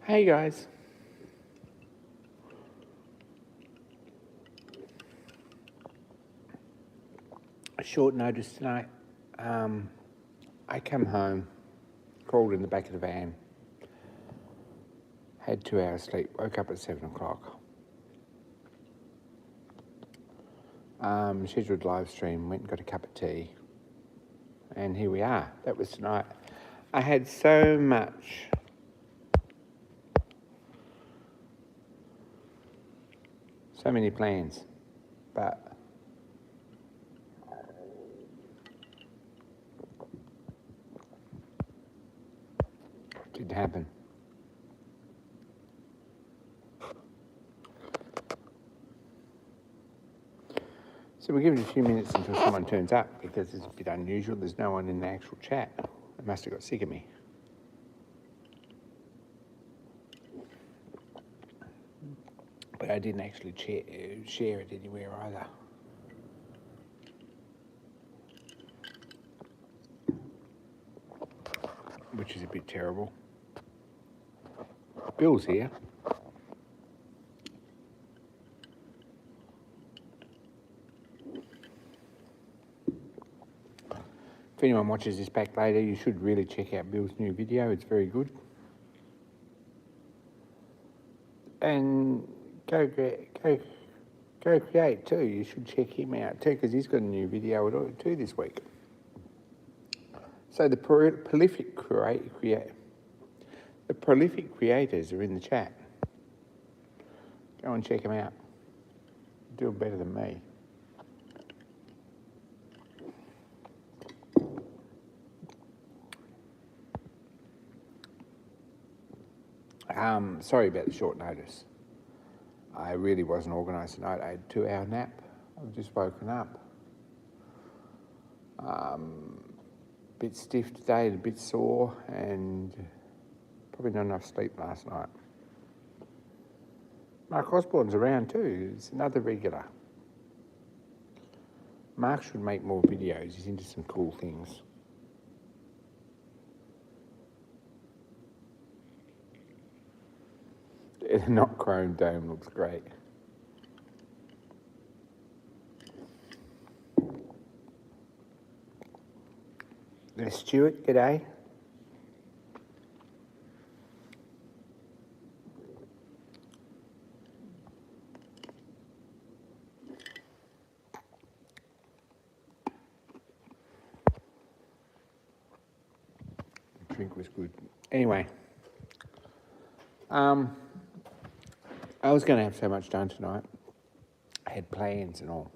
Hey guys. Short notice tonight. I come home, crawled in the back of the van, had 2 hours sleep, woke up at 7 o'clock. Scheduled live stream, went and got a cup of tea, and here we are. That was tonight. I had so many plans, but didn't happen. So we'll give it a few minutes until someone turns up, because it's a bit unusual. There's no one in the actual chat. They must have got sick of me. But I didn't actually share it anywhere either. Which is a bit terrible. Bill's here. If anyone watches this back later, you should really check out Bill's new video. It's very good. And go create too. You should check him out too, because he's got a new video too this week. So the prolific creators are in the chat. Go and check them out. Do it better than me. Sorry about the short notice. I really wasn't organised tonight. I had a 2-hour nap. I've just woken up. A bit stiff today, a bit sore, and probably not enough sleep last night. Mark Osborne's around too. He's another regular. Mark should make more videos. He's into some cool things. The not chrome dome looks great. There's Stuart, g'day. The drink was good. Anyway, I was going to have so much done tonight. I had plans and all.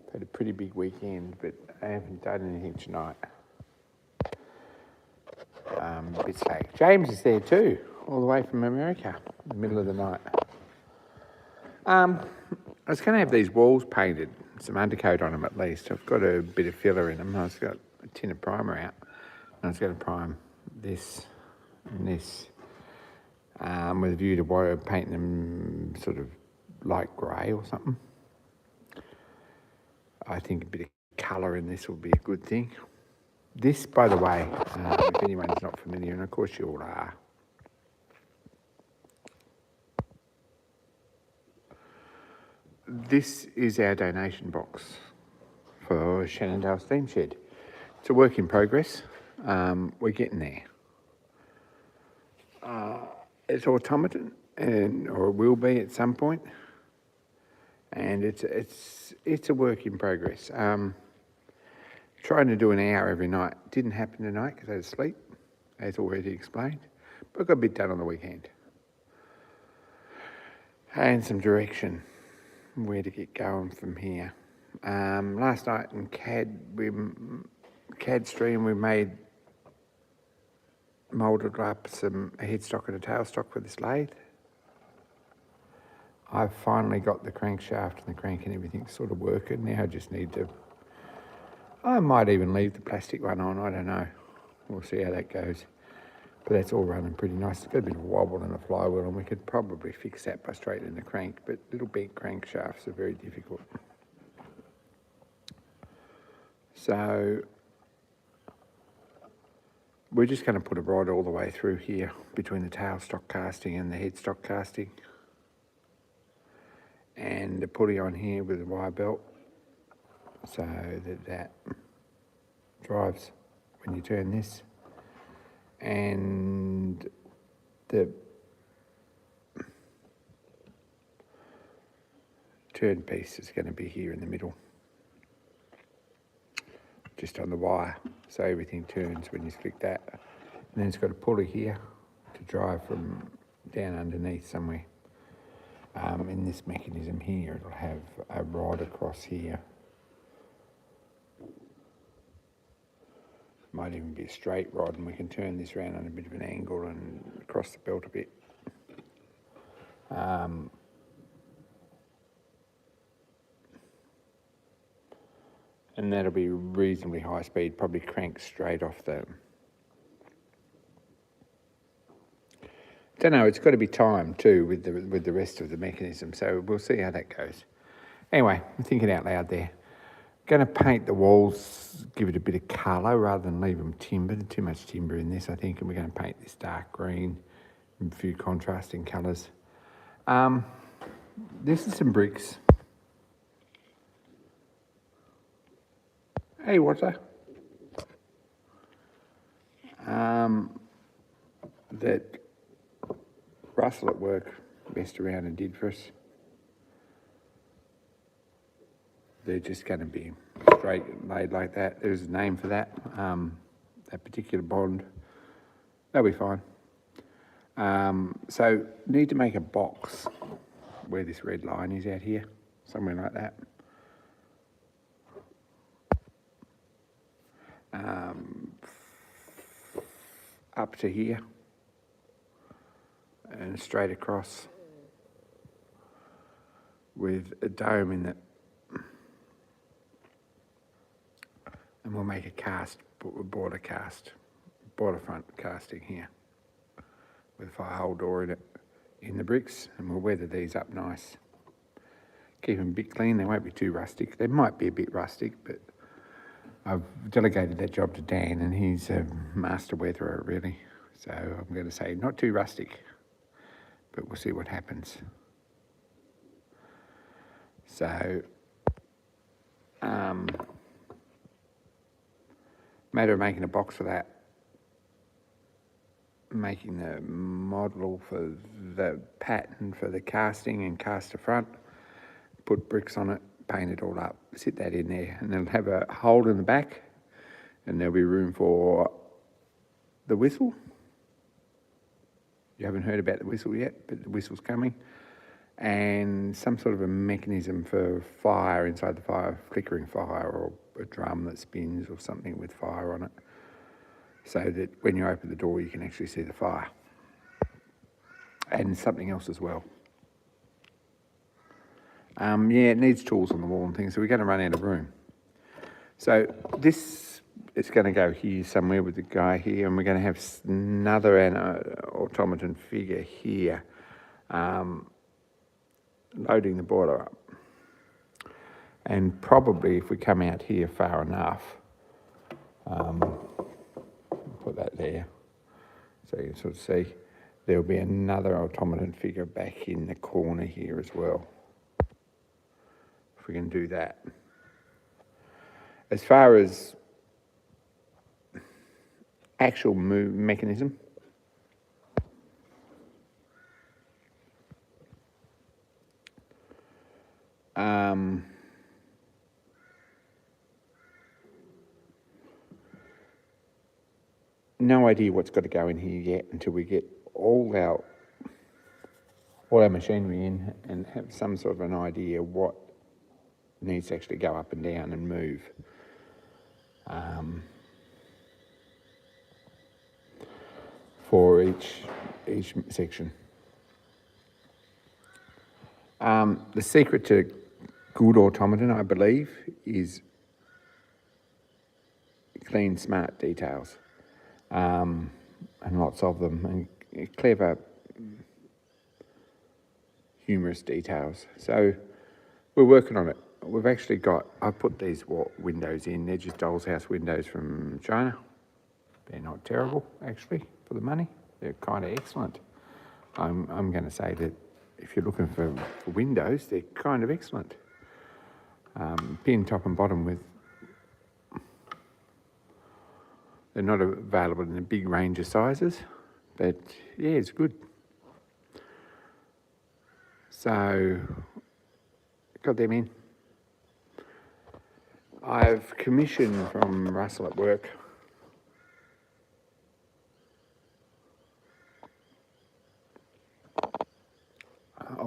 I've had a pretty big weekend, but I haven't done anything tonight. A bit slack. James is there too, all the way from America, in the middle of the night. I was going to have these walls painted, some undercoat on them at least. I've got a bit of filler in them. I've got a tin of primer out. And I was going to prime this and this. With a view to painting them sort of light grey or something. I think a bit of colour in this will be a good thing. This, by the way, if anyone's not familiar, and of course you all are, this is our donation box for Shannondale Steam Shed. It's a work in progress. We're getting there. It's automaton, or it will be at some point, and it's a work in progress. Trying to do an hour every night didn't happen tonight because I was asleep, as already explained, but I got a bit done on the weekend. And some direction, where to get going from here. Last night in CAD stream, we moulded up a headstock and a tailstock for this lathe. I've finally got the crankshaft and the crank and everything sort of working. Now I just need to, I might even leave the plastic one on, I don't know. We'll see how that goes. But that's all running pretty nice. It's got a bit of wobble in the flywheel, and we could probably fix that by straightening the crank, but little bent crankshafts are very difficult. So we're just going to put a rod all the way through here between the tailstock casting and the headstock casting, and a pulley on here with a wire belt so that drives when you turn this, and the turn piece is going to be here in the middle, just on the wire, so everything turns when you click that. And then it's got a pulley here to drive from down underneath somewhere. In this mechanism here, it'll have a rod across here. Might even be a straight rod, and we can turn this around on a bit of an angle and across the belt a bit. And that'll be reasonably high speed, probably crank straight off the... Don't know, it's got to be timed too with the rest of the mechanism, so we'll see how that goes. Anyway, I'm thinking out loud there. Going to paint the walls, give it a bit of colour rather than leave them timbered. Too much timber in this, I think, and we're going to paint this dark green and a few contrasting colours. This is some bricks. Hey, what's that? That Russell at work messed around and did for us. They're just going to be straight laid like that. There's a name for that. That particular bond. They'll be fine. So need to make a box where this red line is out here, somewhere like that. Up to here and straight across with a dome in it, and we'll make a border front casting here with a fire hole door in it in the bricks, and we'll weather these up nice. Keep them a bit clean, they won't be too rustic. They might be a bit rustic, but I've delegated that job to Dan, and he's a master weatherer, really. So I'm going to say not too rustic, but we'll see what happens. So, matter of making a box for that, making the model for the pattern for the casting and caster front, put bricks on it, paint it all up, sit that in there, and it'll have a hole in the back, and there'll be room for the whistle. You haven't heard about the whistle yet, but the whistle's coming, and some sort of a mechanism for fire inside the fire, flickering fire, or a drum that spins or something with fire on it, so that when you open the door you can actually see the fire. And something else as well. Yeah, it needs tools on the wall and things, so we're going to run out of room. So this is going to go here somewhere with the guy here, and we're going to have another automaton figure here, loading the boiler up. And probably if we come out here far enough, put that there so you can sort of see, there'll be another automaton figure back in the corner here as well. We can do that. As far as actual move mechanism, no idea what's got to go in here yet until we get all our machinery in and have some sort of an idea what needs to actually go up and down and move. For each section. The secret to good automaton, I believe, is clean, smart details, and lots of them, and clever, humorous details. So we're working on it. We've actually got, I've put these windows in, they're just doll's house windows from China. They're not terrible, actually, for the money. They're kind of excellent. I'm going to say that if you're looking for windows, they're kind of excellent. Pin top and bottom with... They're not available in a big range of sizes, but yeah, it's good. So, got them in. I've commissioned from Russell at work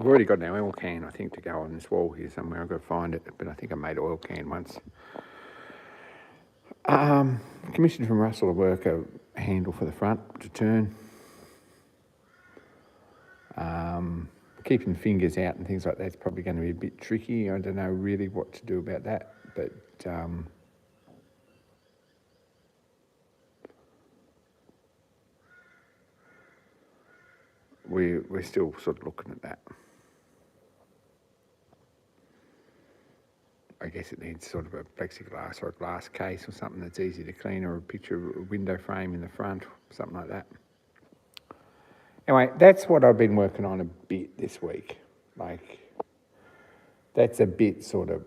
I've already got an oil can, I think, to go on this wall here somewhere. I've got to find it, but I think I made an oil can once. Commissioned from Russell to work a handle for the front to turn. Keeping fingers out and things like that's probably going to be a bit tricky. I don't know really what to do about that, but we're still sort of looking at that. I guess it needs sort of a plexiglass or a glass case or something that's easy to clean, or a picture of a window frame in the front, something like that. Anyway, that's what I've been working on a bit this week. Like, that's a bit sort of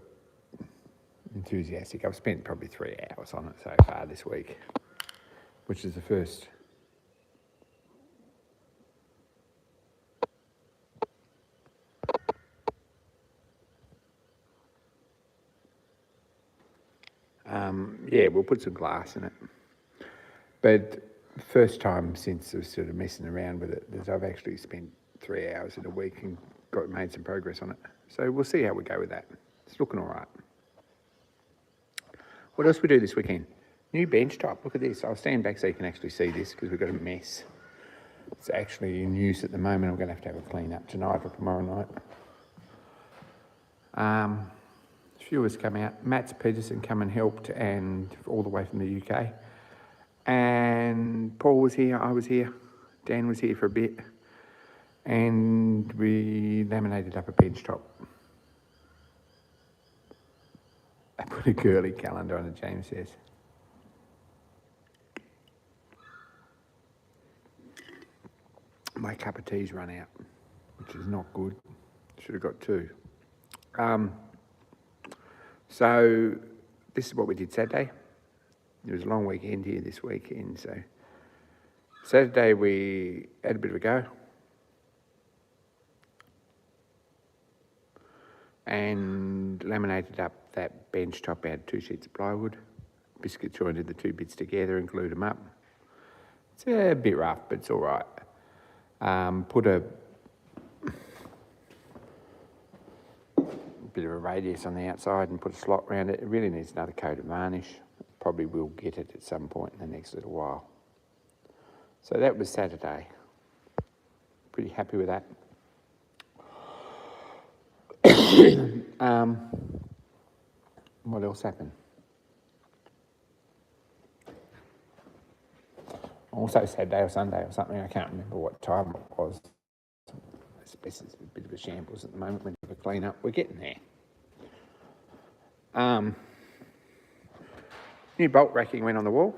enthusiastic. I've spent probably 3 hours on it so far this week, which is the first. Yeah, we'll put some glass in it. But first time since I was sort of messing around with it that I've actually spent 3 hours in a week and made some progress on it. So we'll see how we go with that. It's looking all right. What else we do this weekend? New bench top. Look at this. I'll stand back so you can actually see this because we've got a mess. It's actually in use at the moment. I'm going to have a clean up tonight or tomorrow night. A few of us come out. Matt Peterson come and helped, and all the way from the UK. And Paul was here, I was here, Dan was here for a bit, and we laminated up a bench top. I put a girly calendar on it, James says. My cup of tea's run out, which is not good. Should have got 2. So this is what we did Saturday. There was a long weekend here this weekend, so Saturday we had a bit of a go. And laminated up that bench top out of 2 sheets of plywood. Biscuit jointed the 2 bits together and glued them up. It's a bit rough, but it's all right. Put a bit of a radius on the outside and put a slot around it. It really needs another coat of varnish. Probably will get it at some point in the next little while. So that was Saturday. Pretty happy with that. What else happened? Also Saturday or Sunday or something, I can't remember what time it was. It's a bit of a shambles at the moment. We need to clean up. We're getting there. New bolt racking went on the wall.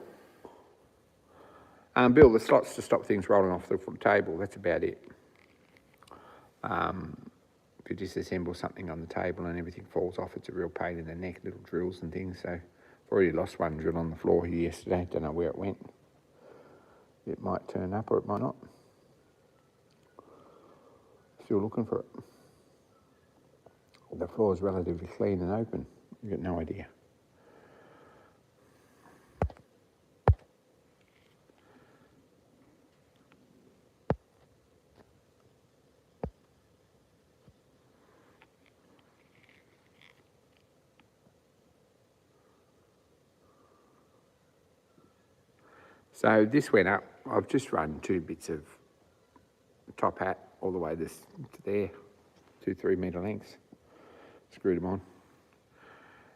Build the slots to stop things rolling off the table. That's about it. If you disassemble something on the table and everything falls off, it's a real pain in the neck, little drills and things. So I've already lost one drill on the floor here yesterday. Don't know where it went. It might turn up or it might not. Still looking for it. The floor is relatively clean and open. You've got no idea. So this went up. I've just run 2 bits of top hat all the way to there, 2 3-metre lengths. Screwed them on.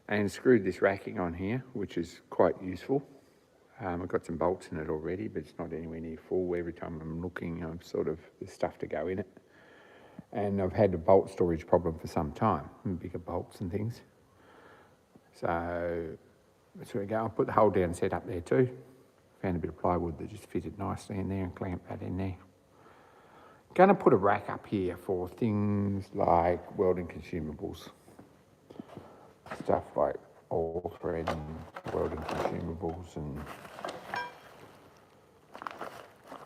And screwed this racking on here, which is quite useful. I've got some bolts in it already, but it's not anywhere near full. Every time I'm looking, there's stuff to go in it. And I've had a bolt storage problem for some time, bigger bolts and things. So that's where we go. I'll put the hold down set up there too. Found a bit of plywood that just fitted nicely in there and clamped that in there. Going to put a rack up here for things like welding consumables. Stuff like all thread and welding consumables and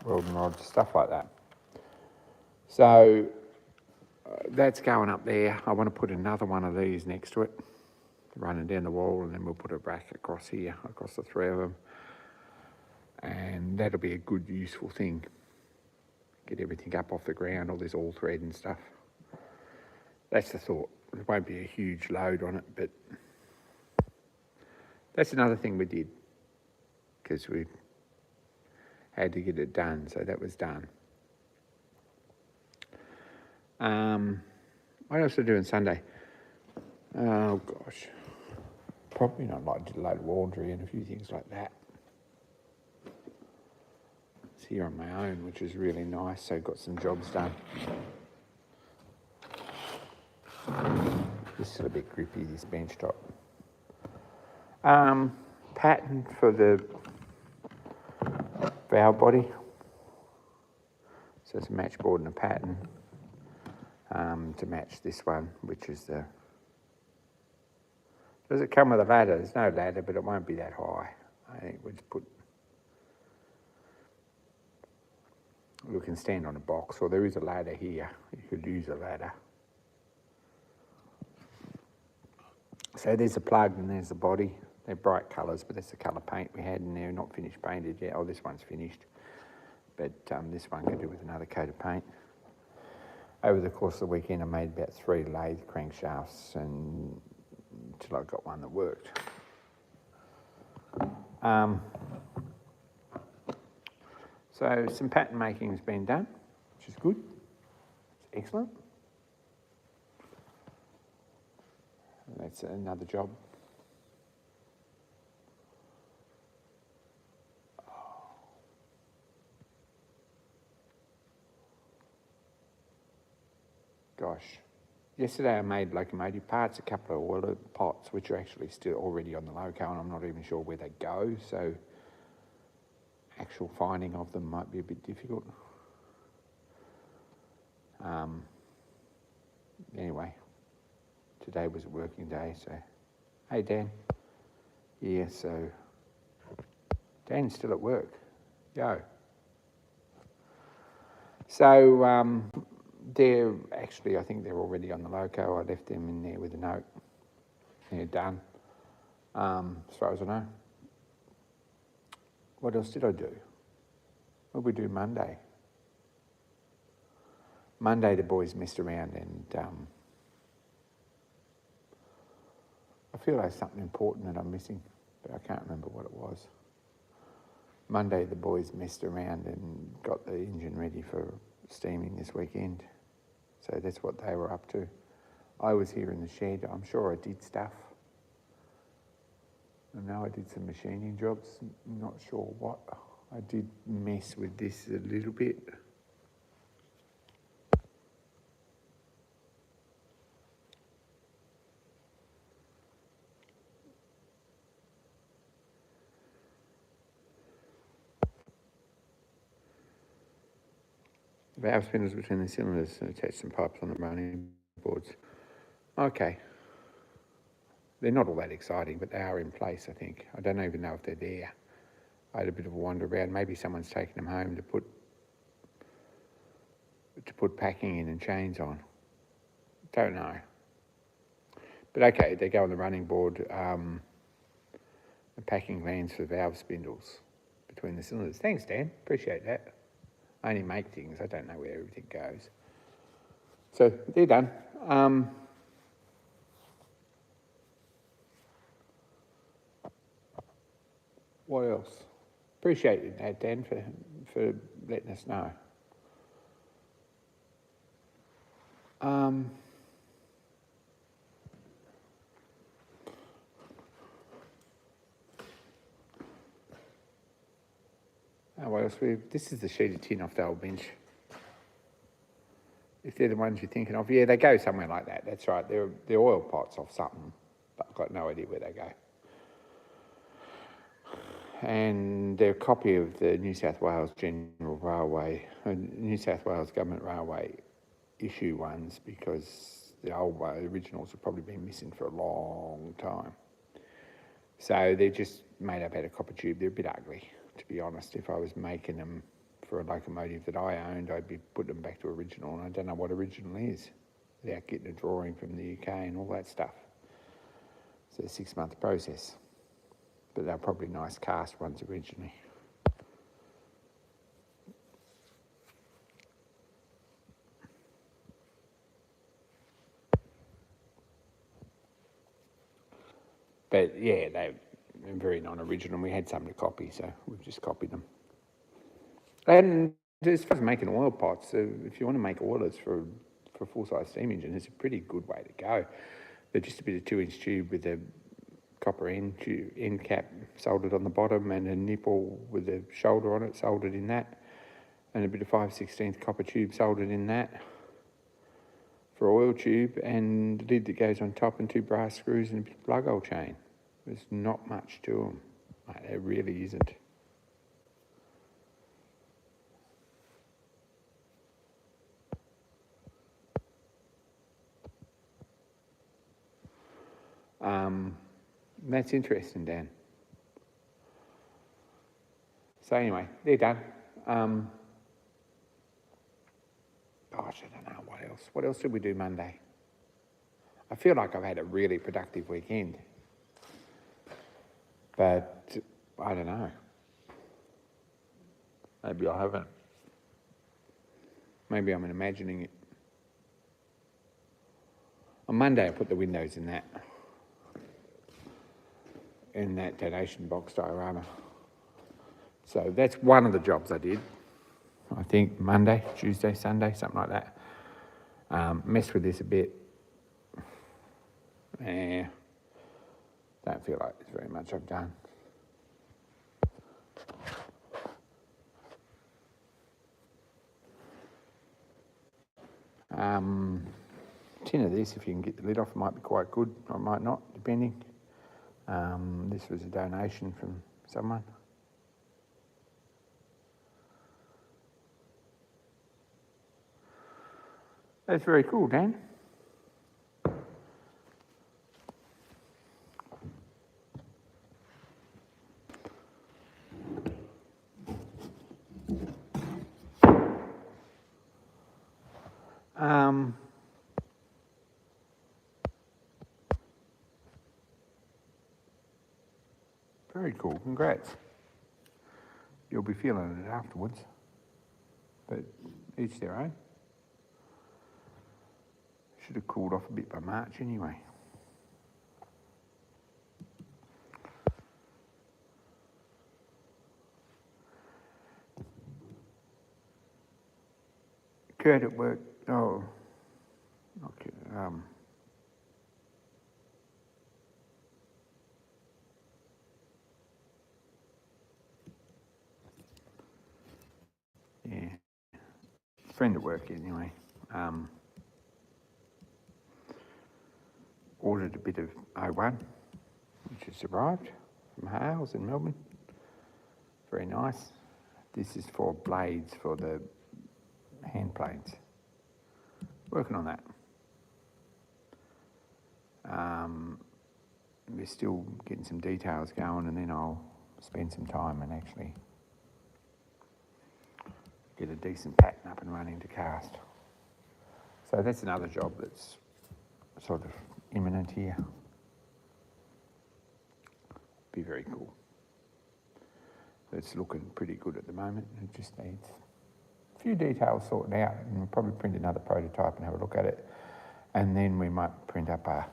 welding rods, stuff like that. So that's going up there. I want to put another one of these next to it, running down the wall, and then we'll put a rack across here, across the three of them. And that'll be a good, useful thing. Get everything up off the ground, all this all thread and stuff. That's the thought. There won't be a huge load on it, but that's another thing we did because we had to get it done, so that was done. What else are we doing Sunday? Oh gosh, probably not. Like did a load of laundry and a few things like that. It's here on my own, which is really nice. So got some jobs done. This is a bit grippy, this bench top. Pattern for the valve body. So it's a matchboard and a pattern to match this one, which is the... Does it come with a ladder? There's no ladder, but it won't be that high. I think we'll just put... We can stand on a box, or there is a ladder here. You could use a ladder. So there's a plug and there's the body. They're bright colours, but that's the colour paint we had in there, not finished painted yet. Oh, this one's finished. But this one could do with another coat of paint. Over the course of the weekend, I made about 3 lathe crankshafts until I got one that worked. So some pattern making has been done, which is good. It's excellent. That's another job. Gosh, yesterday I made locomotive parts, a couple of oiler pots, which are actually still already on the loco, and I'm not even sure where they go, so actual finding of them might be a bit difficult. Anyway, today was a working day, so... Hey, Dan. Yeah, so... Dan's still at work. Yo. So, they're actually, I think they're already on the loco. I left them in there with a note. They're done, as far as I know. What else did I do? What did we do Monday? Monday the boys messed around and I feel there's something important that I'm missing, but I can't remember what it was. Monday the boys messed around and got the engine ready for steaming this weekend. So that's what they were up to. I was here in the shed. I'm sure I did stuff. I know I did some machining jobs. Not sure what. I did mess with this a little bit. Valve spindles between the cylinders and attach some pipes on the running boards. Okay. They're not all that exciting, but they are in place, I think. I don't even know if they're there. I had a bit of a wander around. Maybe someone's taken them home to put packing in and chains on. Don't know. But okay, they go on the running board. The packing glands for valve spindles between the cylinders. Thanks, Dan. Appreciate that. I only make things. I don't know where everything goes. So they're done. What else? Appreciate that, Dan, for letting us know. What else? This is the sheet of tin off the old bench. If they're the ones you're thinking of, yeah, they go somewhere like that. That's right. They're oil pots off something, but I've got no idea where they go. and they're a copy of the New South Wales General Railway, New South Wales Government Railway issue ones, because the old originals have probably been missing for a long time. So they're just made up out of copper tube. They're a bit ugly, to be honest. If I was making them for a locomotive that I owned, I'd be putting them back to original, and I don't know what original is without getting a drawing from the UK and all that stuff. It's a 6-month process, but they're probably nice cast ones originally. But yeah, they're very non-original. We had some to copy, so we've just copied them. And as far as making oil pots, if you want to make oilers for full-size steam engine, it's a pretty good way to go. They're just a bit of 2-inch tube with a copper end cap soldered on the bottom, and a nipple with a shoulder on it soldered in that, and a bit of 5/16 copper tube soldered in that for oil tube, and the lid that goes on top, and 2 brass screws and a bit of plug hole chain. There's not much to them. Mate, there really isn't. That's interesting, Dan. So anyway, they're done. Gosh, I don't know what else. What else did we do Monday? I feel like I've had a really productive weekend, but I don't know. Maybe I haven't. Maybe I'm imagining it. On Monday, I put the windows in that donation box diorama. So that's one of the jobs I did. I think Monday, Tuesday, Sunday, something like that. Messed with this a bit. Don't feel like there's very much I've done. Tin of this, if you can get the lid off, might be quite good, or might not, depending. This was a donation from someone. That's very cool, Dan. Very cool, congrats. You'll be feeling it afterwards, but each their own. Should have cooled off a bit by March anyway. Kurt at work, okay, yeah, friend at work anyway, ordered a bit of O1, which has arrived from Hales in Melbourne. Very nice. This is for blades for the hand planes. Working on that. We're still getting some details going, and then I'll spend some time and actually get a decent pattern up and running to cast. So that's another job that's sort of imminent here. Be very cool. It's looking pretty good at the moment. It just needs a few details sorted out, and we'll probably print another prototype and have a look at it, and then we might print up a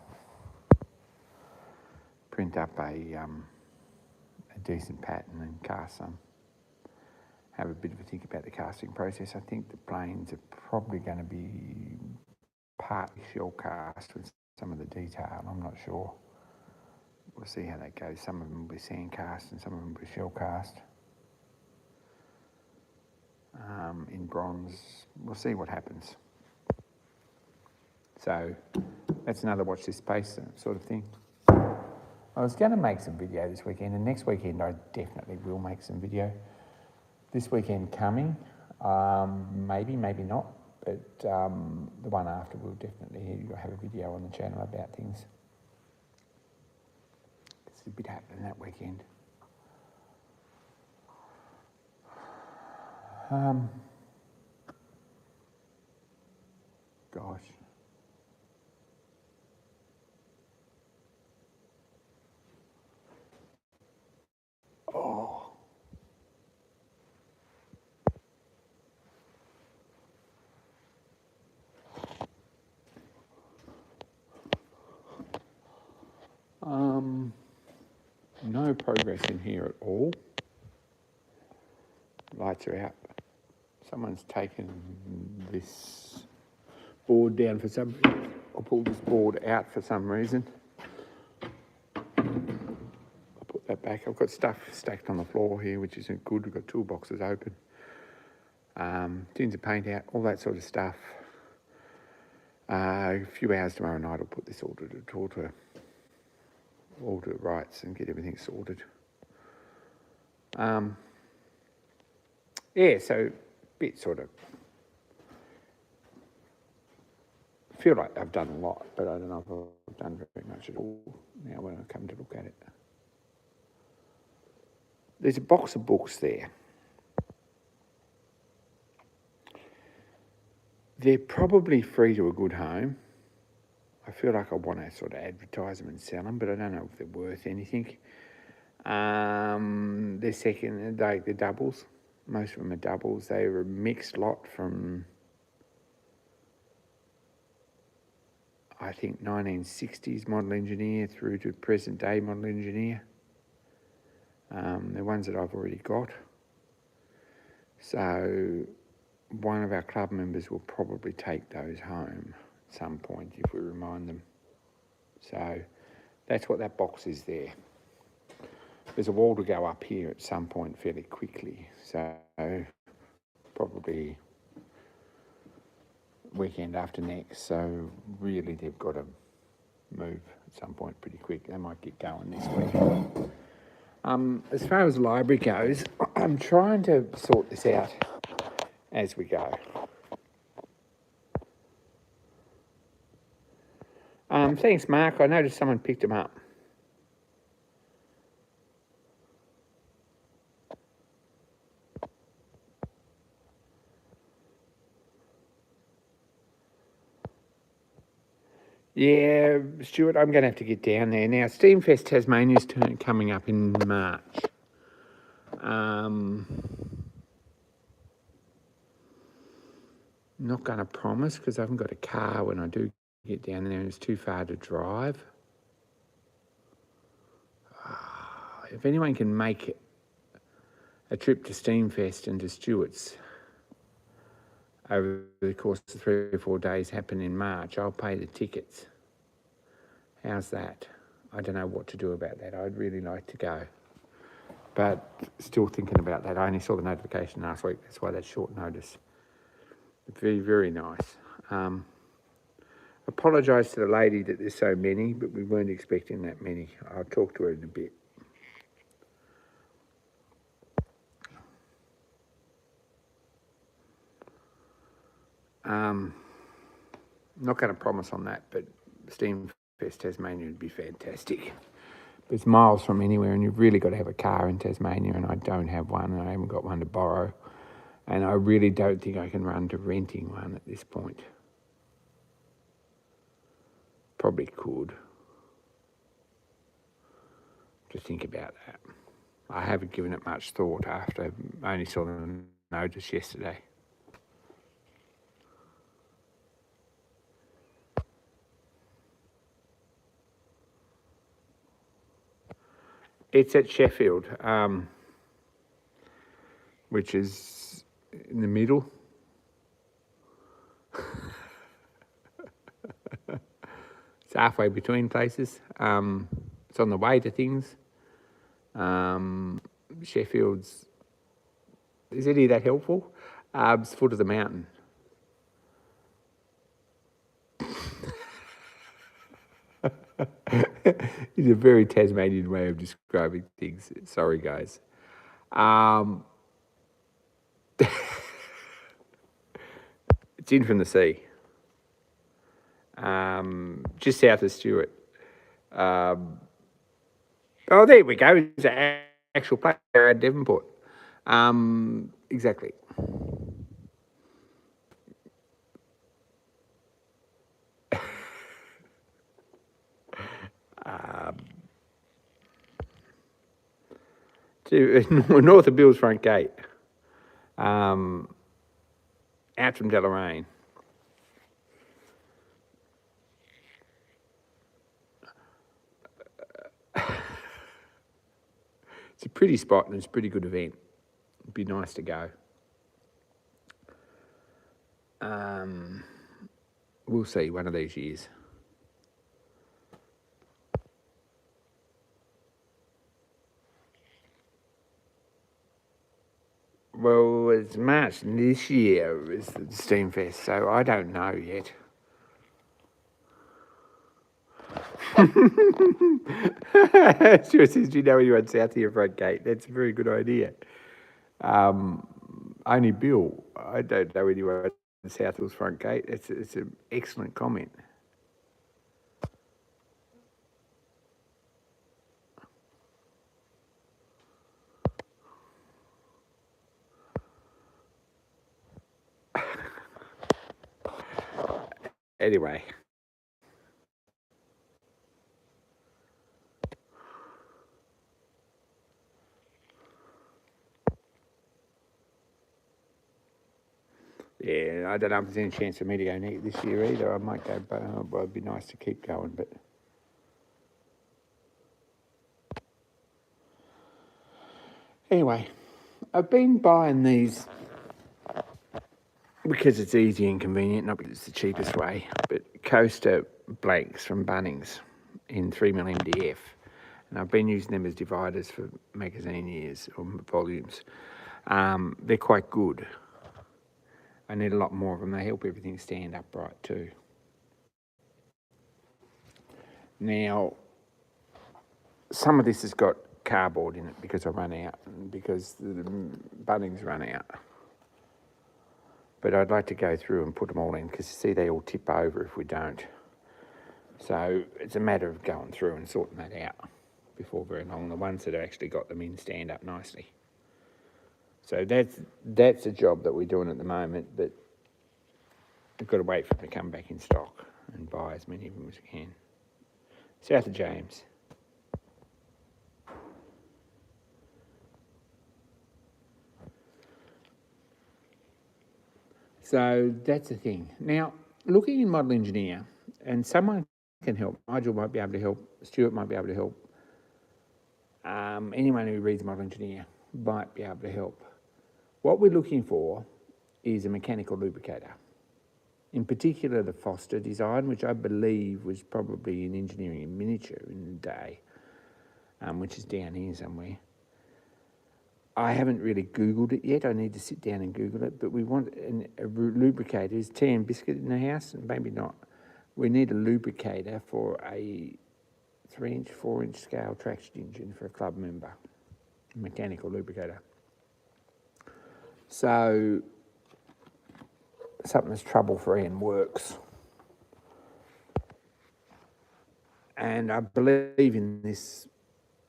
decent pattern and cast some. Have a bit of a think about the casting process. I think the planes are probably going to be partly shell cast with some of the detail. I'm not sure. We'll see how that goes. Some of them will be sand cast and some of them will be shell cast. In bronze, we'll see what happens. So that's another watch this space sort of thing. I was going to make some video this weekend, and next weekend I definitely will make some video. This weekend coming, maybe not, but the one after we'll definitely have a video on the channel about things. There's a bit happening that weekend. Gosh. Oh. No progress in here at all. Lights are out. Someone's taken this board down for some reason. I'll pull this board out for some reason. I'll put that back. I've got stuff stacked on the floor here, which isn't good. We've got toolboxes open. Tins of paint out, all that sort of stuff. A few hours tomorrow night I'll put this all to rights and get everything sorted. Yeah, so a bit sort of feel like I've done a lot, but I don't know if I've done very much at all now when I come to look at it. There's a box of books there. They're probably free to a good home. I feel like I want to sort of advertise them and sell them, but I don't know if they're worth anything. They're doubles. Most of them are doubles. They were a mixed lot from, I think, 1960s model engineer through to present day model engineer. They're ones that I've already got. So one of our club members will probably take those home at some point if we remind them. So that's what that box is there. There's a wall to go up here at some point fairly quickly, so probably weekend after next. So really they've got to move at some point pretty quick. They might get going this week. As far as the library goes, I'm trying to sort this out as we go. Thanks, Mark. I noticed someone picked them up. Yeah, Stuart, I'm going to have to get down there. Now, Steamfest Tasmania's coming up in March. Not going to promise because I haven't got a car when I do get down there and it's too far to drive. If anyone can make a trip to Steamfest and to Stuart's over the course of 3 or 4 days happen in March, I'll pay the tickets. How's that? I don't know what to do about that. I'd really like to go. But still thinking about that. I only saw the notification last week. That's why that's short notice. Very, very nice. Apologise to the lady that there's so many, but we weren't expecting that many. I'll talk to her in a bit. Not going to promise on that, but Steamfest Tasmania would be fantastic. But it's miles from anywhere, and you've really got to have a car in Tasmania, and I don't have one, and I haven't got one to borrow. And I really don't think I can run to renting one at this point. Probably could. To think about that. I haven't given it much thought after I only saw the notice yesterday. It's at Sheffield, which is in the middle. It's halfway between places. It's on the way to things. Sheffield's, is any of that helpful? It's foot of the mountain. It's a very Tasmanian way of describing things. Sorry, guys. Um, it's in from the sea, just south of Stewart. Um, oh, there we go. It's an actual place at Devonport. Exactly. To north of Bill's front gate, out from Deloraine. It's a pretty spot and it's a pretty good event. It'd be nice to go. We'll see one of these years. Well, it's March this year is the Steamfest, so I don't know yet. Sure says, do you know anyone south of your front gate? That's a very good idea. Only Bill. I don't know anyone south of his front gate. It's an excellent comment. Anyway. Yeah, I don't know if there's any chance for me to go this year either. I might go, but it'd be nice to keep going. But anyway, I've been buying these because it's easy and convenient, not because it's the cheapest way, but coaster blanks from Bunnings in 3mm MDF. And I've been using them as dividers for magazine years or volumes. They're quite good. I need a lot more of them. They help everything stand upright too. Now, some of this has got cardboard in it because I run out, because the Bunnings run out. But I'd like to go through and put them all in because you see they all tip over if we don't. So it's a matter of going through and sorting that out before very long. The ones that have actually got them in stand up nicely. So that's a job that we're doing at the moment, but we've got to wait for them to come back in stock and buy as many of them as we can. South of James. So that's the thing. Now, looking in Model Engineer, and someone can help. Nigel might be able to help. Stuart might be able to help. Anyone who reads Model Engineer might be able to help. What we're looking for is a mechanical lubricator. In particular, the Foster design, which I believe was probably in engineering in miniature in the day, which is down here somewhere. I haven't really Googled it yet. I need to sit down and Google it. But we want a lubricator. Is tea and biscuit in the house? Maybe not. We need a lubricator for a 3-inch, 4-inch scale traction engine for a club member. Mechanical lubricator. So something that's trouble-free and works. And I believe in this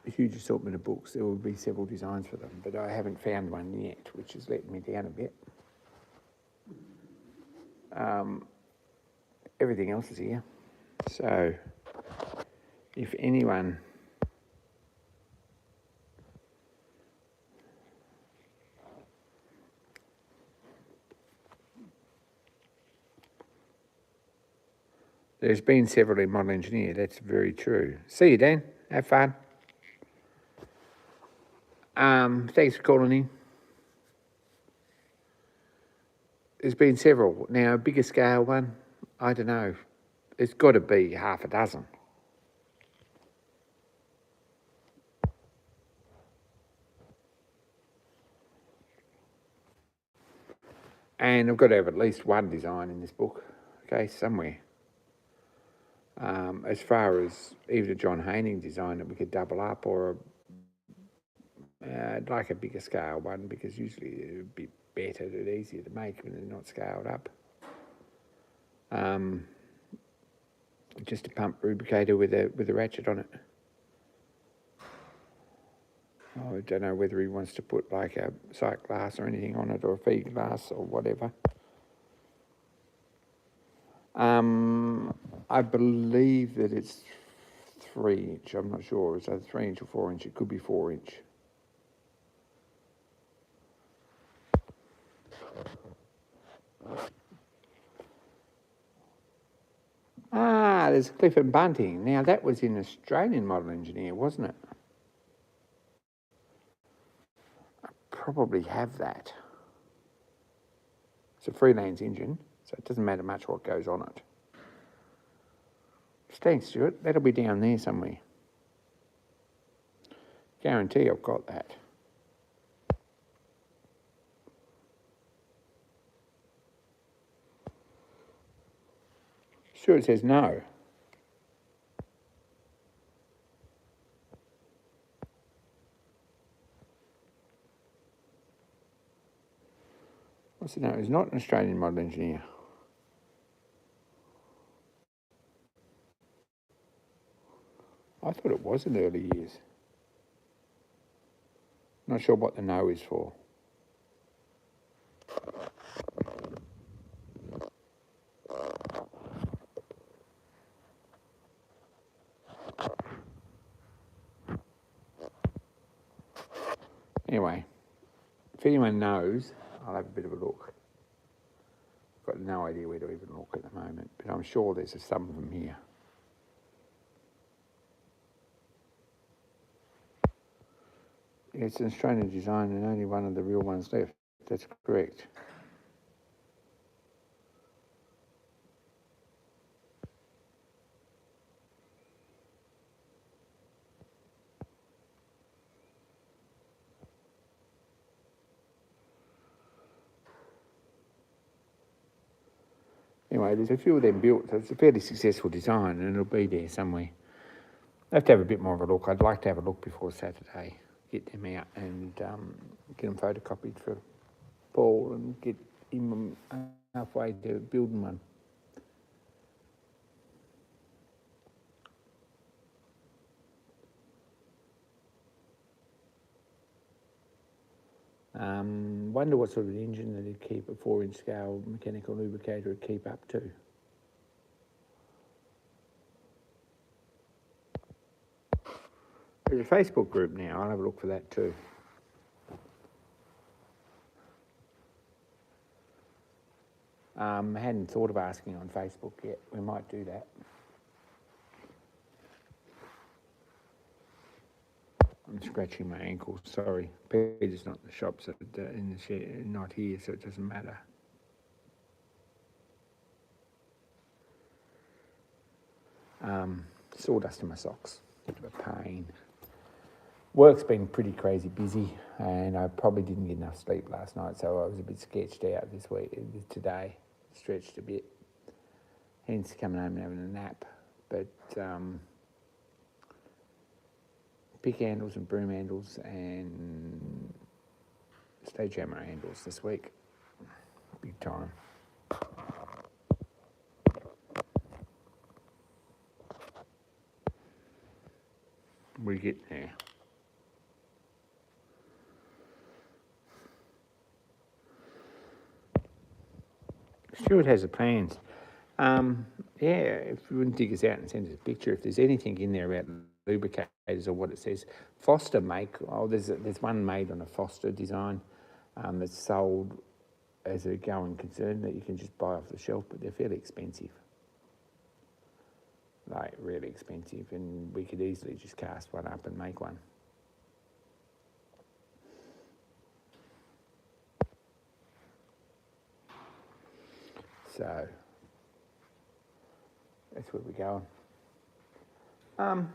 huge assortment of books, there will be several designs for them, but I haven't found one yet, which has let me down a bit. Everything else is here. So if anyone there's been several in Model Engineer, that's very true. See you, Dan. Have fun. Thanks for calling in. There's been several. Now, a bigger scale one, I don't know. It's got to be half a dozen. And I've got to have at least one design in this book, okay, somewhere. As far as even a John Haining design that we could double up, or I'd like a bigger scale one, because usually it would be better and easier to make when they're not scaled up. Just a pump rubricator with a ratchet on it. I don't know whether he wants to put like a sight glass or anything on it, or a feed glass or whatever. I believe that it's 3-inch. I'm not sure. It's either 3-inch or 4-inch. It could be 4-inch. Ah, there's Cliff and Bunting. Now that was in Australian Model Engineer, wasn't it? I probably have that. It's a freelance engine, so it doesn't matter much what goes on it. Thanks, Stuart. That'll be down there somewhere. Guarantee I've got that. Stuart says no. What's it no? He's not an Australian Model Engineer. I thought it was in early years. Not sure what the no is for. Anyway, if anyone knows, I'll have a bit of a look. I've got no idea where to even look at the moment, but I'm sure there's some of them here. It's an Australian design and only one of the real ones left. That's correct. Anyway, there's a few of them built, so it's a fairly successful design, and it'll be there somewhere. I have to have a bit more of a look. I'd like to have a look before Saturday, get them out and get them photocopied for Paul and get him halfway to building one. Wonder what sort of engine that he'd keep a 4-inch scale mechanical lubricator would keep up to. There's a Facebook group now. I'll have a look for that too. I hadn't thought of asking on Facebook yet. We might do that. I'm scratching my ankle. Sorry, Peter's not in the shop, so in the shed, not here, so it doesn't matter. Sawdust in my socks. Bit of a pain. Work's been pretty crazy busy, and I probably didn't get enough sleep last night, so I was a bit sketched out today, stretched a bit. Hence coming home and having a nap. But pick handles and broom handles and stage hammer handles this week. Big time. We get there. Stuart has the plans. Yeah, if you wouldn't dig us out and send us a picture, if there's anything in there about lubricators or what it says, Foster make. Oh, there's one made on a Foster design that's sold as a going concern that you can just buy off the shelf, but they're fairly expensive. Like really expensive, and we could easily just cast one up and make one. So that's where we're going.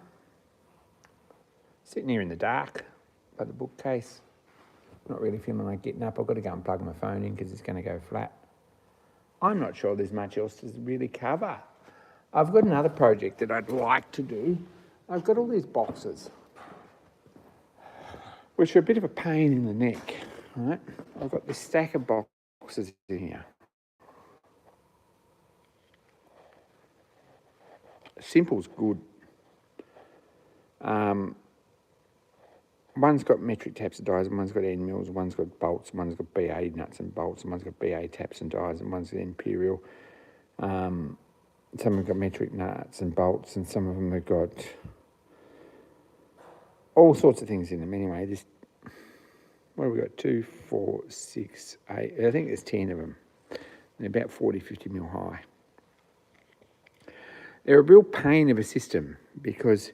Sitting here in the dark by the bookcase, not really feeling like getting up. I've got to go and plug my phone in because it's going to go flat. I'm not sure there's much else to really cover. I've got another project that I'd like to do. I've got all these boxes, which are a bit of a pain in the neck, right? I've got this stack of boxes in here. Simple's good. One's got metric taps and dies, and one's got end mills, one's got bolts, one's got BA nuts and bolts, and one's got BA taps and dies, and one's got imperial. Some have got metric nuts and bolts, and some of them have got all sorts of things in them. Anyway, what have we got? 2, 4, 6, 8. I think there's 10 of them. They're about 40, 50 mil high. They're a real pain of a system because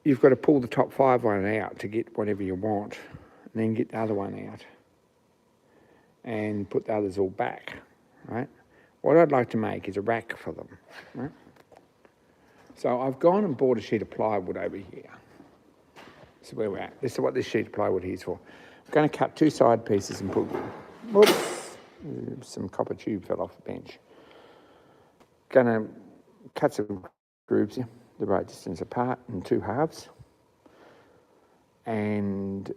you've got to pull the top 5 one out to get whatever you want, and then get the other one out and put the others all back, right? What I'd like to make is a rack for them, right? So I've gone and bought a sheet of plywood over here. This is where we're at. This is what this sheet of plywood here is for. I'm going to cut 2 side pieces and put, whoops, some copper tube fell off the bench. Going to cut some grooves here, the right distance apart in 2 halves. And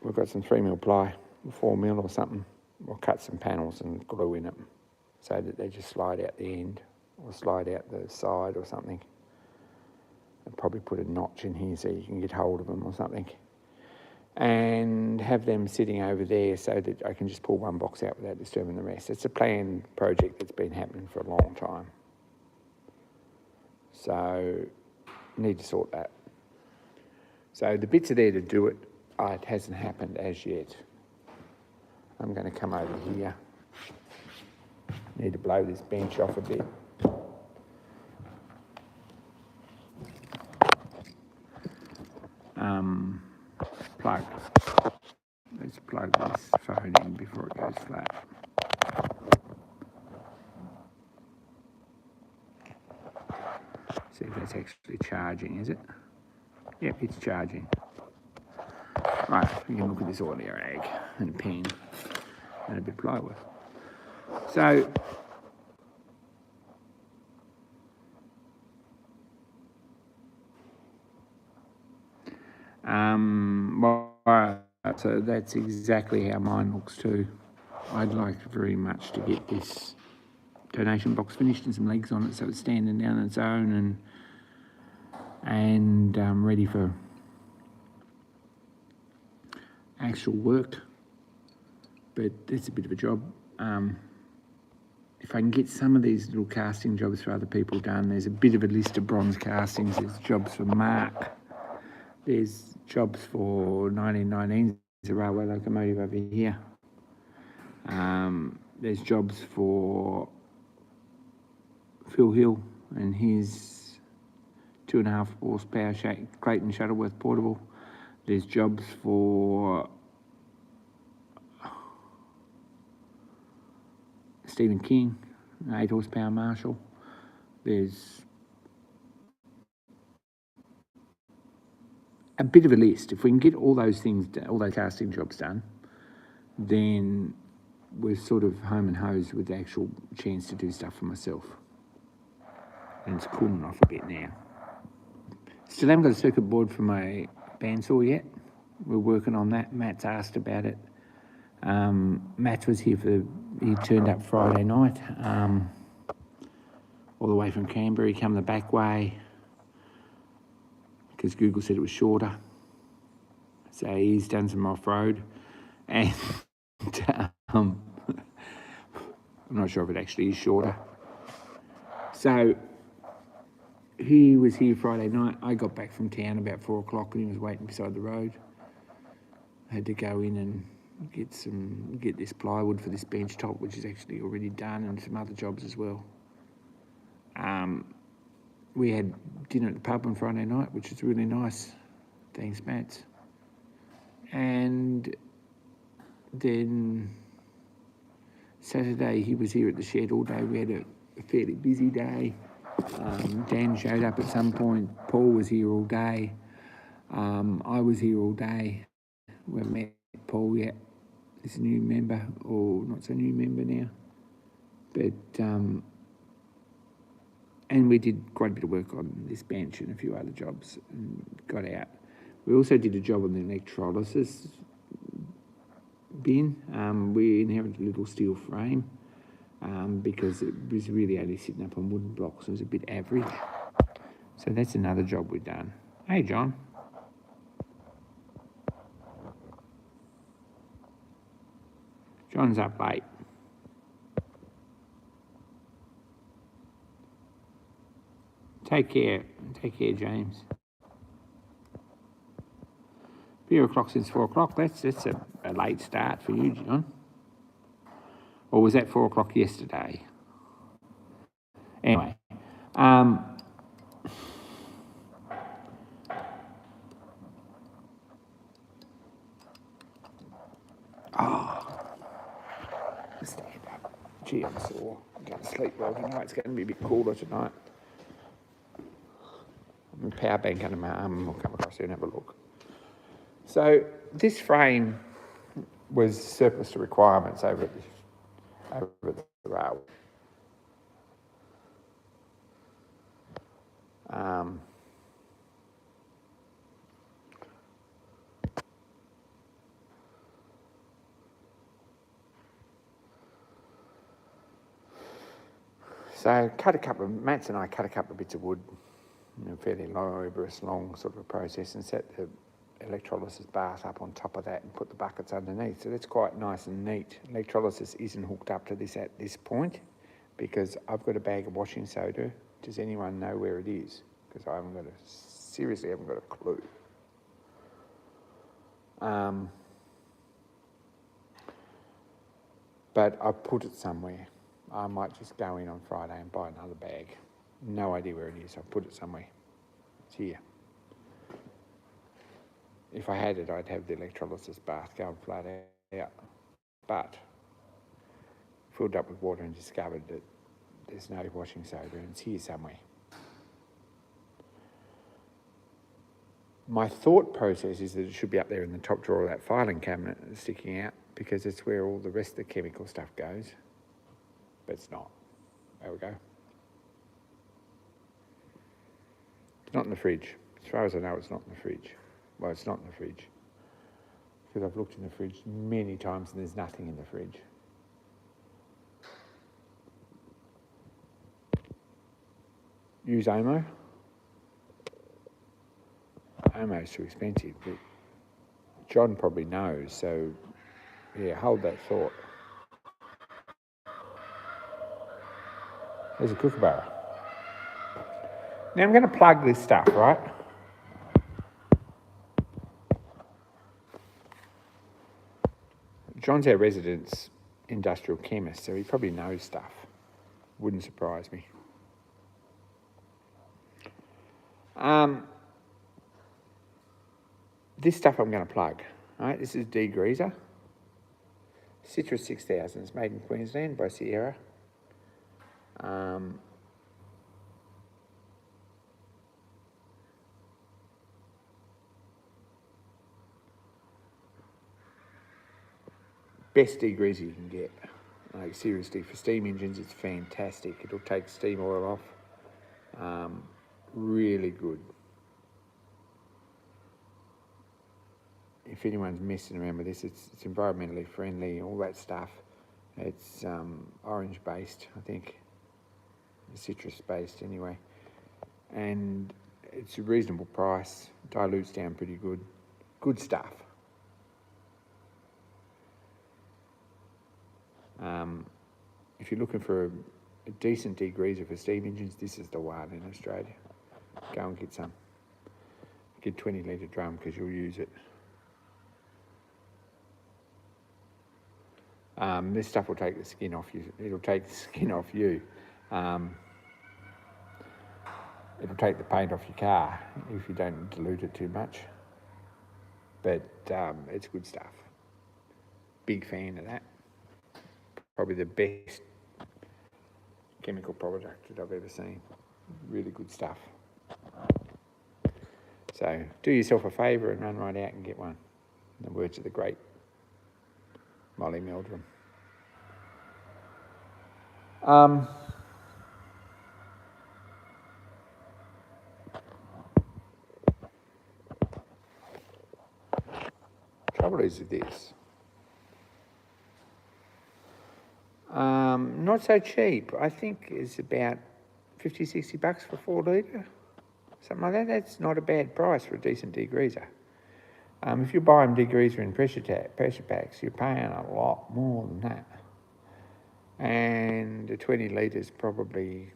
we've got some 3mm ply, 4mm or something. We'll cut some panels and glue in them so that they just slide out the end or slide out the side or something. And probably put a notch in here so you can get hold of them or something. And have them sitting over there so that I can just pull one box out without disturbing the rest. It's a planned project that's been happening for a long time. So, need to sort that. So the bits are there to do it. It hasn't happened as yet. I'm going to come over here. Need to blow this bench off a bit. Plug. Let's plug this phone in before it goes flat. See if that's actually charging, is it? Yep, it's charging. Right, we can look at this audio rag and a pen and a bit of plywood. So, so that's exactly how mine looks too. I'd like very much to get this donation box finished and some legs on it so it's standing down on its own and ready for actual work. But it's a bit of a job. If I can get some of these little casting jobs for other people done, there's a bit of a list of bronze castings. There's jobs for Mark. There's jobs for 1919's a railway locomotive over here. There's jobs for Phil Hill and his 2.5 horsepower Clayton Shuttleworth portable. There's jobs for Stephen King, 8 horsepower Marshall. There's a bit of a list. If we can get all those things, all those casting jobs done, then we're sort of home and hosed with the actual chance to do stuff for myself. And it's cooling off a bit now. Still haven't got a circuit board for my bandsaw yet. We're working on that. Matt's asked about it. Matt was here he turned up Friday night, all the way from Canberra. He came the back way because Google said it was shorter. So he's done some off-road, and I'm not sure if it actually is shorter. So he was here Friday night. I got back from town about 4 o'clock and he was waiting beside the road. I had to go in and get this plywood for this bench top, which is actually already done, and some other jobs as well. We had dinner at the pub on Friday night, which was really nice. Thanks, Matt. And then Saturday he was here at the shed all day. We had a fairly busy day. Dan showed up at some point. Paul was here all day. I was here all day. We met Paul yet. He's a new member, or not so new member now. But And we did quite a bit of work on this bench and a few other jobs and got out. We also did a job on the electrolysis bin. We inherited a little steel frame because it was really only sitting up on wooden blocks. It was a bit average. So that's another job we've done. Hey, John. John's up late. Take care, James. Beer o'clock since 4 o'clock. That's a late start for you, John. Or was that 4 o'clock yesterday? Anyway, stand up. Gee, I'm sore. I'm going to sleep well tonight. It's going to be a bit cooler tonight. My power bank under my arm. I'll come across here and have a look. So this frame was surplus to requirements over at the railway. So Matt's and I cut a couple of bits of wood, fairly laborious, long sort of a process, and set the electrolysis bath up on top of that and put the buckets underneath. So that's quite nice and neat. Electrolysis isn't hooked up to this at this point because I've got a bag of washing soda. Does anyone know where it is? Because I seriously haven't got a clue. But I put it somewhere. I might just go in on Friday and buy another bag. No idea where it is. I've put it somewhere. It's here. If I had it, I'd have the electrolysis bath going flat out. But filled up with water and discovered that there's no washing soda and it's here somewhere. My thought process is that it should be up there in the top drawer of that filing cabinet sticking out because it's where all the rest of the chemical stuff goes. But it's not. There we go. It's not in the fridge. As far as I know, it's not in the fridge. Well, it's not in the fridge. Because I've looked in the fridge many times and there's nothing in the fridge. Use Omo. Omo's too expensive, but John probably knows, so yeah, hold that thought. There's a kookaburra. Now I'm going to plug this stuff, right? John's our resident industrial chemist, so he probably knows stuff. Wouldn't surprise me. This stuff I'm going to plug, right? This is degreaser. Citrus 6000. It's made in Queensland by Sierra. Best degreaser you can get. Like seriously, for steam engines, it's fantastic. It'll take steam oil off. Really good. If anyone's messing around with this, it's environmentally friendly, all that stuff. It's orange based, I think. Citrus based anyway. And it's a reasonable price, dilutes down pretty good. Good stuff. If you're looking for a decent degreaser for steam engines, this is the one in Australia. Go and get some. Get 20 litre drum because you'll use it. This stuff will take the skin off you. It'll take the skin off you. It'll take the paint off your car if you don't dilute it too much. But it's good stuff. Big fan of that. Probably the best chemical product that I've ever seen. Really good stuff. So do yourself a favour and run right out and get one. In the words of the great Molly Meldrum. trouble is with this. Not so cheap. I think it's about 50, 60 bucks for 4 litre. Something like that. That's not a bad price for a decent degreaser. If you buy them degreaser in pressure packs, you're paying a lot more than that. And the 20 litres probably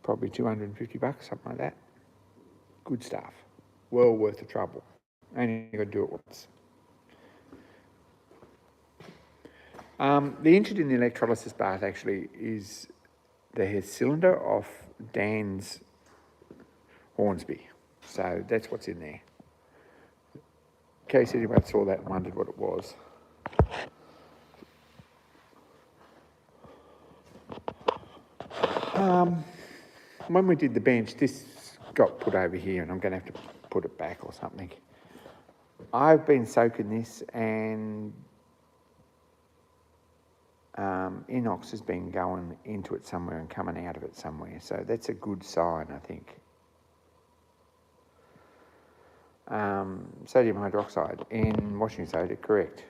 250 bucks, something like that. Good stuff. Well worth the trouble. Only got to do it once. The engine in the electrolysis bath actually is the cylinder off Dan's Hornsby. So that's what's in there. In case anyone saw that and wondered what it was. When we did the bench, this got put over here and I'm going to have to put it back or something. I've been soaking this and inox has been going into it somewhere and coming out of it somewhere. So that's a good sign, I think. Sodium hydroxide in washing soda, correct.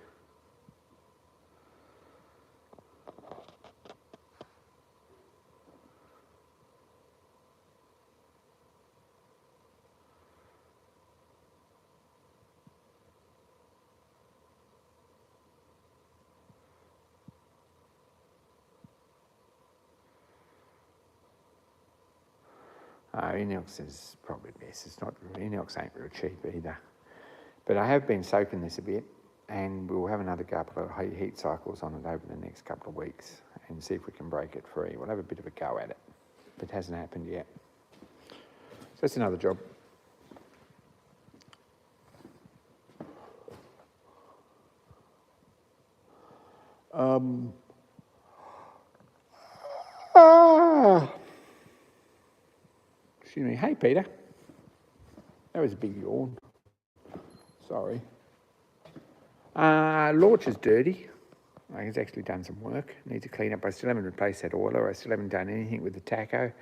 Inox is probably best. It's not, inox ain't real cheap either. But I have been soaking this a bit and we'll have another couple of heat cycles on it over the next couple of weeks and see if we can break it free. We'll have a bit of a go at it, but it hasn't happened yet. So that's another job. Excuse me. Hey, Peter. That was a big yawn. Sorry. Launch is dirty. It's actually done some work. Need to clean up. I still haven't replaced that oiler. I still haven't done anything with the tacho.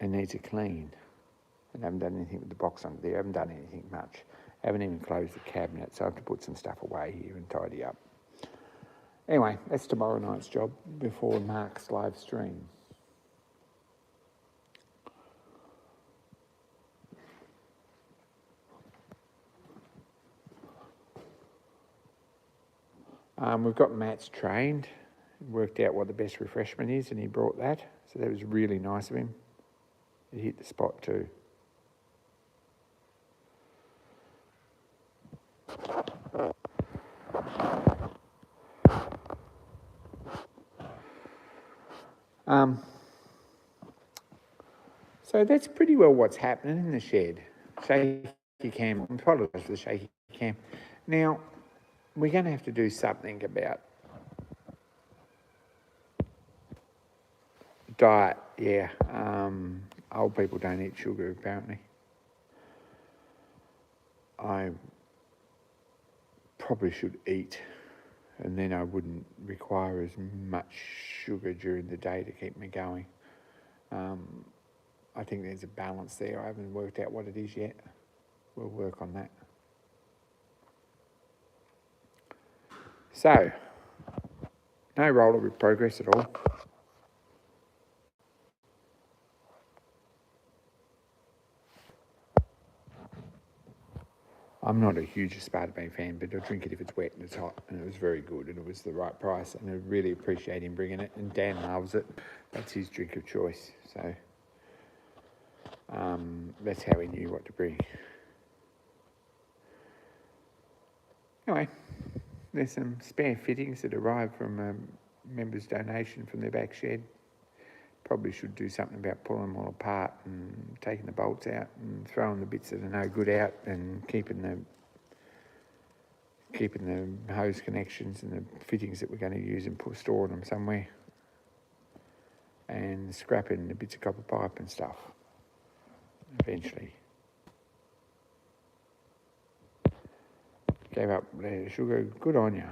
It needs a clean. And I haven't done anything with the box under there. I haven't done anything much. I haven't even closed the cabinet, so I have to put some stuff away here and tidy up. Anyway, that's tomorrow night's job before Mark's live stream. We've got Matt's trained, worked out what the best refreshment is, and he brought that. So that was really nice of him. It hit the spot too. So that's pretty well what's happening in the shed. Shaky cam. I apologise for the shaky cam. Now, we're going to have to do something about diet. Yeah, old people don't eat sugar apparently. I probably should eat, and then I wouldn't require as much sugar during the day to keep me going. I think there's a balance there. I haven't worked out what it is yet. We'll work on that. So, no roller with progress at all. I'm not a huge Spareroom fan, but I'll drink it if it's wet and it's hot. And it was very good, and it was the right price, and I really appreciate him bringing it. And Dan loves it. That's his drink of choice. So that's how he knew what to bring. Anyway, there's some spare fittings that arrived from a member's donation from their back shed. Probably should do something about pulling them all apart and taking the bolts out and throwing the bits that are no good out and keeping the hose connections and the fittings that we're going to use and storing them somewhere, and scrapping the bits of copper pipe and stuff eventually. Gave up there, sugar. Good on you.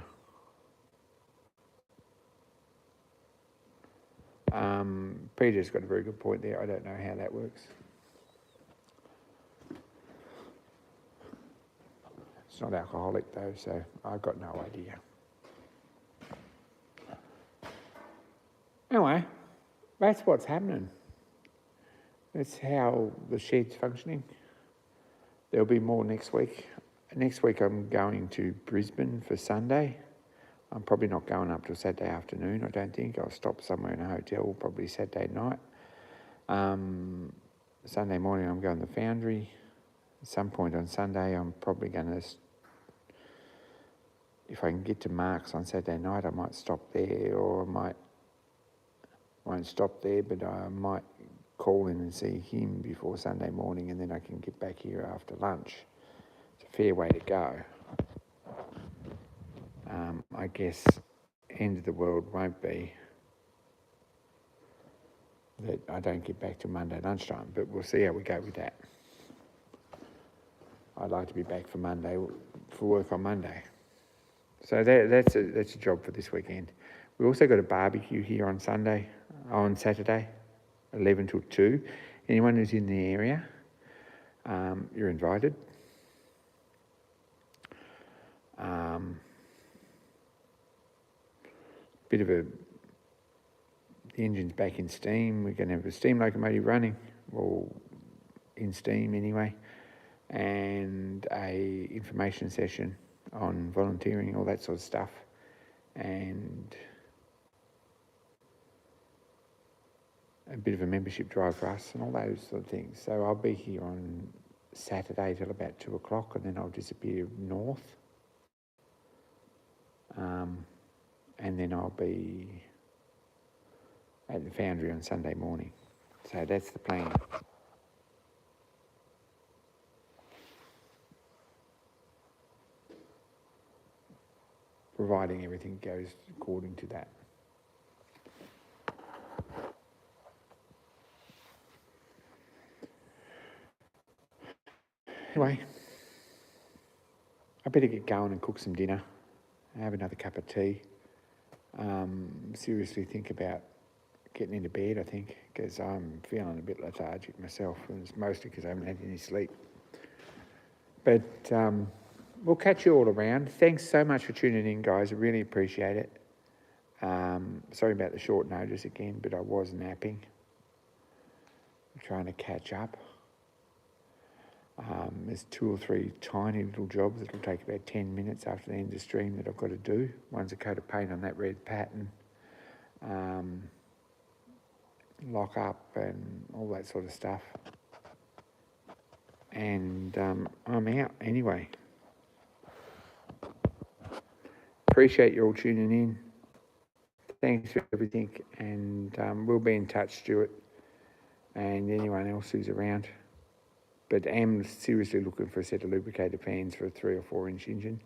Peter's got a very good point there. I don't know how that works. not alcoholic though, so I've got no idea. Anyway, that's what's happening. That's how the shed's functioning. There'll be more next week. Next week I'm going to Brisbane for Sunday. I'm probably not going up till Saturday afternoon, I don't think. I'll stop somewhere in a hotel, probably Saturday night. Sunday morning I'm going to the foundry. At some point on Sunday I'm probably going to, if I can get to Mark's on Saturday night, I might stop there, or I won't stop there, but I might call in and see him before Sunday morning, and then I can get back here after lunch. It's a fair way to go. I guess end of the world won't be that I don't get back till Monday lunchtime, but we'll see how we go with that. I'd like to be back for work on Monday. So that's a job for this weekend. We also got a barbecue here on Saturday, 11 till 2. Anyone who's in the area, you're invited. The engine's back in steam. We're going to have a steam locomotive running, or in steam anyway, and a information session on volunteering, all that sort of stuff, and a bit of a membership drive for us and all those sort of things. So I'll be here on Saturday till about 2 o'clock, and then I'll disappear north. And then I'll be at the foundry on Sunday morning. So that's the plan. Providing everything goes according to that. Anyway, I better get going and cook some dinner, have another cup of tea. Seriously think about getting into bed, I think, because I'm feeling a bit lethargic myself, and it's mostly because I haven't had any sleep. But we'll catch you all around. Thanks so much for tuning in, guys. I really appreciate it. Sorry about the short notice again, but I was napping. I'm trying to catch up. There's 2 or 3 tiny little jobs that'll take about 10 minutes after the end of the stream that I've got to do. One's a coat of paint on that red pattern, lock up and all that sort of stuff. And I'm out anyway. Appreciate you all tuning in. Thanks for everything, and we'll be in touch, Stuart, and anyone else who's around. But am seriously looking for a set of lubricated fans for a 3 or 4 inch engine.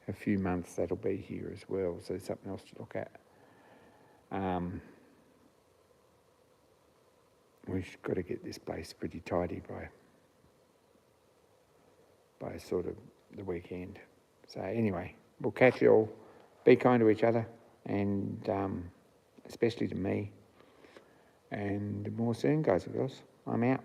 A few months that'll be here as well, so there's something else to look at. We've got to get this place pretty tidy by sort of the weekend. So anyway, we'll catch you all. Be kind to each other, and especially to me. And more soon, guys and girls. I'm out.